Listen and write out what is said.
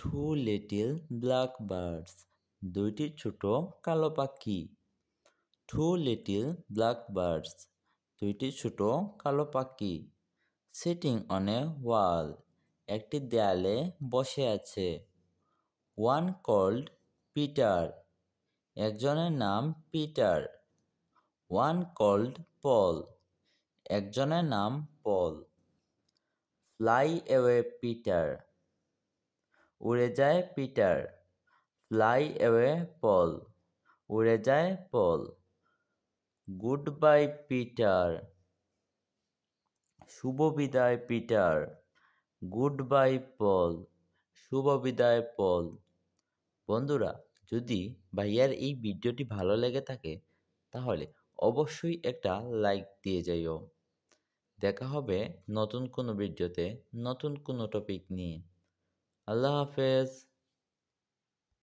Two little black birds, দুইটি ছোট কালো পাখি। টু লিটল ব্ল্যাক বার্ডস, দুইটি ছোট কালো পাখি। সিটিং অন এ ওয়াল, একটি দেয়ালে বসে আছে। ওয়ান কল্ড পিটার, একজনের নাম পিটার। ওয়ান কল্ড পল, একজনের নাম পল। ফ্লাই অ্যাওয়ে পিটার, উড়ে যায় পিটার। ফ্লাই অ্যাওয়ে পল, উড়ে যায় পল। গুড বাই পিটার, শুভ বিদায় পিটার। গুড বাই পল, শুভ বিদায় পল। বন্ধুরা, যদি ভাইয়ার এই ভিডিওটি ভালো লেগে থাকে তাহলে অবশ্যই একটা লাইক দিয়ে যাইও। দেখা হবে নতুন কোনো ভিডিওতে, নতুন কোনো টপিক নিয়ে। আল্লাহ হাফেজ।